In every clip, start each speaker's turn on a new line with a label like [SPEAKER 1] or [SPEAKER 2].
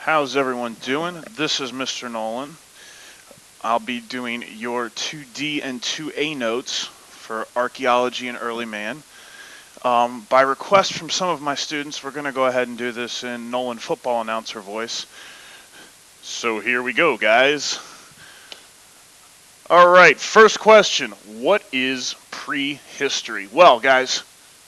[SPEAKER 1] How's everyone doing? This is Mr. Nolan. I'll be doing your 2D and 2A notes for Archaeology and Early Man. By request from some of my students, we're going to go ahead and do this in Nolan football announcer voice. So here we go, guys. All right, first question. What is prehistory? Well, guys,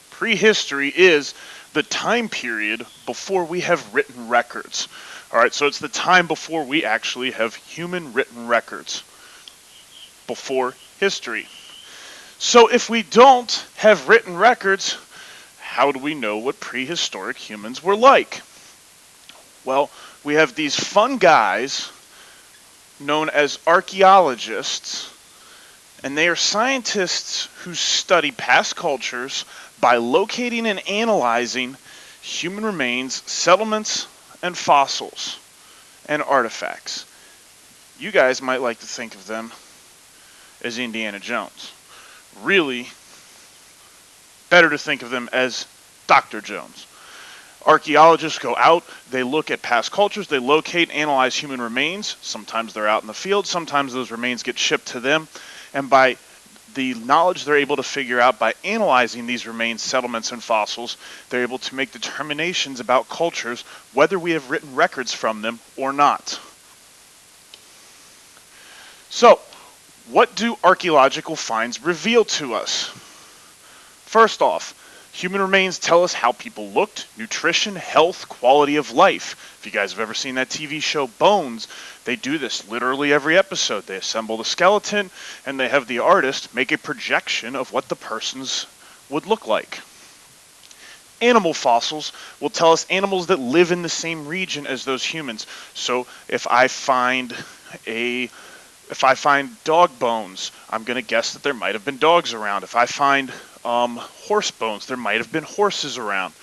[SPEAKER 1] prehistory is the time period before we have written records. All right, so it's the time before we actually have human written records, before history. So if we don't have written records, how do we know what prehistoric humans were like? Well, we have these fun guys known as archaeologists, and they are scientists who study past cultures by locating and analyzing human remains, settlements, and fossils and artifacts. You guys might like to think of them as Indiana Jones. Really, better to think of them as Dr. Jones. Archaeologists go out, they look at past cultures, they locate, analyze human remains. Sometimes they're out in the field, sometimes those remains get shipped to them, and by the knowledge they're able to figure out by analyzing these remains, settlements, and fossils, they're able to make determinations about cultures, whether we have written records from them or not. So, what do archaeological finds reveal to us? First off, human remains tell us how people looked, nutrition, health, quality of life. If you guys have ever seen that TV show Bones, they do this literally every episode. They assemble the skeleton and they have the artist make a projection of what the person's would look like. Animal fossils will tell us animals that live in the same region as those humans. So if I find dog bones, I'm going to guess that there might have been dogs around. If I find horse bones, there might have been horses around.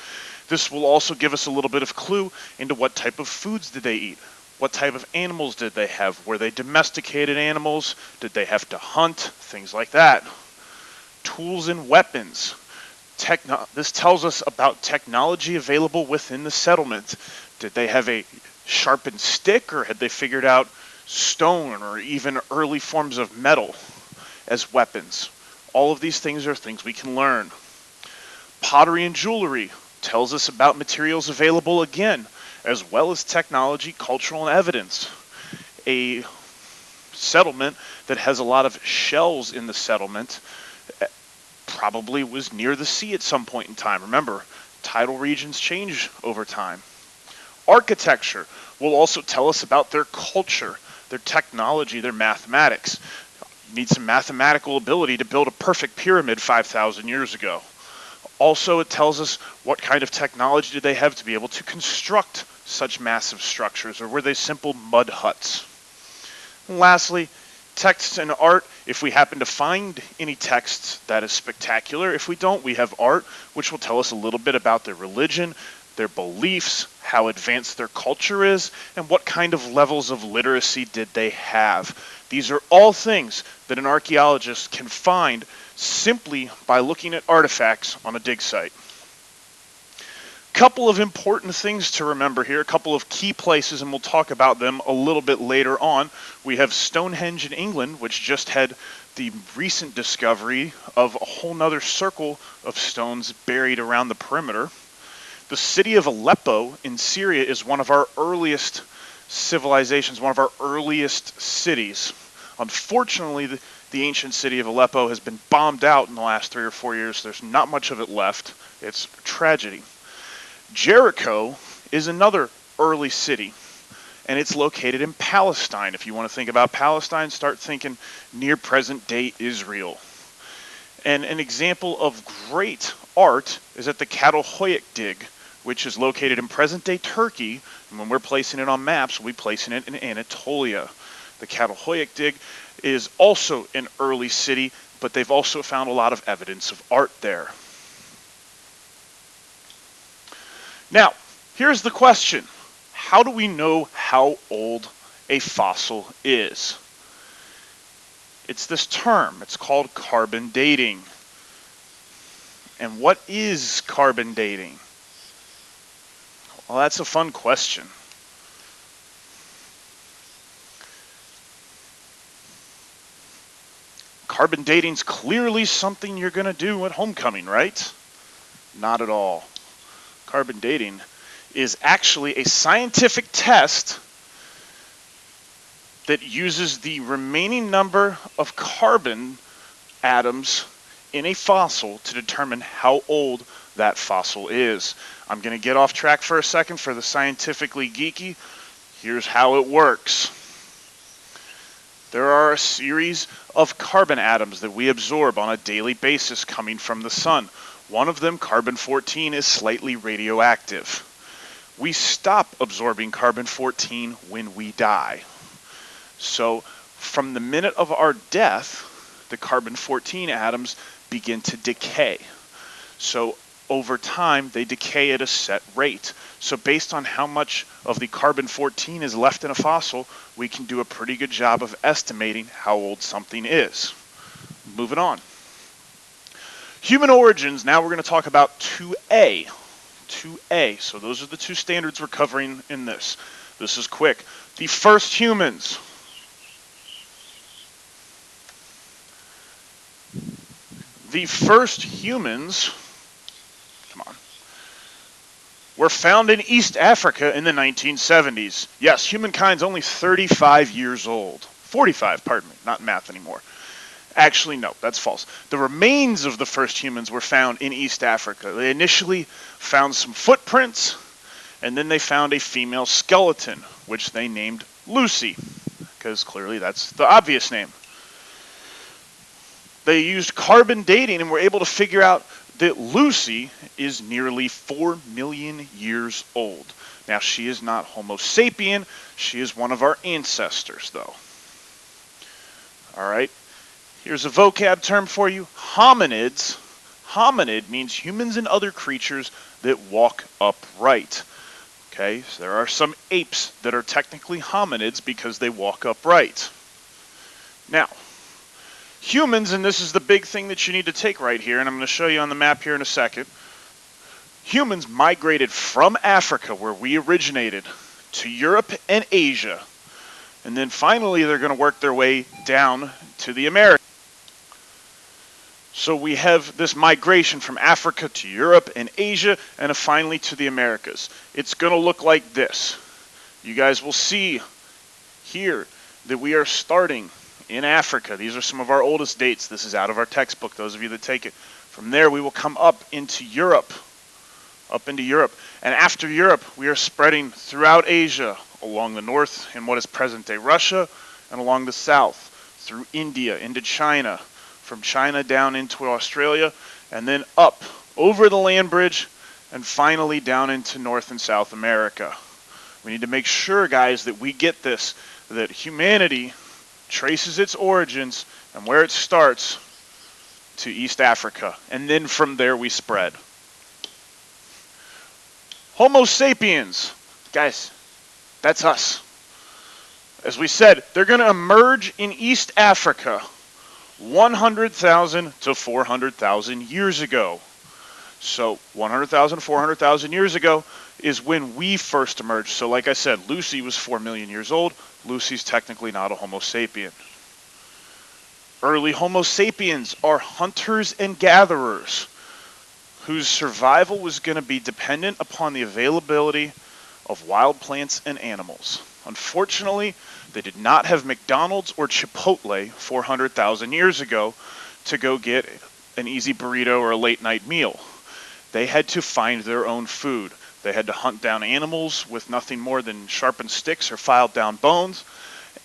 [SPEAKER 1] This will also give us a little bit of clue into what type of foods did they eat. What type of animals did they have? Were they domesticated animals? Did they have to hunt? Things like that. Tools and weapons. This tells us about technology available within the settlement. Did they have a sharpened stick, or had they figured out stone or even early forms of metal as weapons? All of these things are things we can learn. Pottery and jewelry tells us about materials available again, as well as technology, cultural, and evidence. A settlement that has a lot of shells in the settlement probably was near the sea at some point in time. Remember, tidal regions change over time. Architecture will also tell us about their culture, their technology, their mathematics. You need some mathematical ability to build a perfect pyramid 5,000 years ago. Also, it tells us what kind of technology did they have to be able to construct such massive structures, or were they simple mud huts? And lastly, texts and art. If we happen to find any texts, that is spectacular. If we don't, we have art, which will tell us a little bit about their religion, their beliefs, how advanced their culture is, and what kind of levels of literacy did they have. These are all things that an archaeologist can find simply by looking at artifacts on a dig site. Couple of important things to remember here, a couple of key places, and we'll talk about them a little bit later on. We have Stonehenge in England, which just had the recent discovery of a whole nother circle of stones buried around the perimeter. The city of Aleppo in Syria is one of our earliest civilizations, one of our earliest cities. Unfortunately, the ancient city of Aleppo has been bombed out in the last 3 or 4 years. There's not much of it left. It's a tragedy. Jericho is another early city, and it's located in Palestine. If you want to think about Palestine, start thinking near present-day Israel. And an example of great art is at the Catalhoyuk dig, which is located in present-day Turkey. And when we're placing it on maps, we'll be placing it in Anatolia. The Catalhoyuk dig is also an early city, but they've also found a lot of evidence of art there. Now, here's the question. How do we know how old a fossil is? It's this term. It's called carbon dating. And what is carbon dating? Well, that's a fun question. Carbon dating's clearly something you're going to do at homecoming, right? Not at all. Carbon dating is actually a scientific test that uses the remaining number of carbon atoms in a fossil to determine how old that fossil is. I'm going to get off track for a second for the scientifically geeky. Here's how it works. There are a series of carbon atoms that we absorb on a daily basis coming from the sun. One of them, carbon-14, is slightly radioactive. We stop absorbing carbon-14 when we die. So from the minute of our death, the carbon-14 atoms begin to decay. So over time, they decay at a set rate. So based on how much of the carbon-14 is left in a fossil, we can do a pretty good job of estimating how old something is. Moving on. Human origins, now we're going to talk about 2A. 2A, so those are the two standards we're covering in this. This is quick. The first humans. The first humans, come on, were found in East Africa in the 1970s. Yes, humankind's only 35 years old. 45, pardon me, not math anymore. Actually, no, that's false. The remains of the first humans were found in East Africa. They initially found some footprints, and then they found a female skeleton, which they named Lucy, because clearly that's the obvious name. They used carbon dating and were able to figure out that Lucy is nearly 4 million years old. Now, she is not Homo sapien. She is one of our ancestors, though. All right. Here's a vocab term for you. Hominids. Hominid means humans and other creatures that walk upright. Okay, so there are some apes that are technically hominids because they walk upright. Now, humans, and this is the big thing that you need to take right here, and I'm going to show you on the map here in a second. Humans migrated from Africa, where we originated, to Europe and Asia. And then finally, they're going to work their way down to the Americas. So we have this migration from Africa to Europe and Asia, and finally to the Americas. It's going to look like this. You guys will see here that we are starting in Africa. These are some of our oldest dates. This is out of our textbook, those of you that take it. From there, we will come up into Europe. And after Europe, we are spreading throughout Asia, along the north in what is present-day Russia, and along the south, through India, into China, from China down into Australia, and then up over the land bridge, and finally down into North and South America. We need to make sure, guys, that we get this, that humanity traces its origins and where it starts to East Africa, and then from there we spread. Homo sapiens, guys, that's us. As we said, they're going to emerge in East Africa 100,000 to 400,000 years ago. So 100,000 to 400,000 years ago is when we first emerged. So like I said, Lucy was 4 million years old. Lucy's technically not a Homo sapien. Early Homo sapiens are hunters and gatherers whose survival was going to be dependent upon the availability of wild plants and animals. Unfortunately, they did not have McDonald's or Chipotle 400,000 years ago to go get an easy burrito or a late night meal. They had to find their own food. They had to hunt down animals with nothing more than sharpened sticks or filed down bones,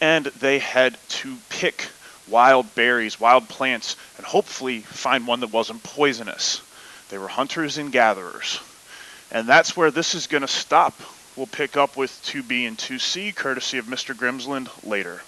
[SPEAKER 1] and they had to pick wild berries, wild plants, and hopefully find one that wasn't poisonous. They were hunters and gatherers. And that's where this is going to stop. We'll pick up with 2B and 2C, courtesy of Mr. Grimsland, later.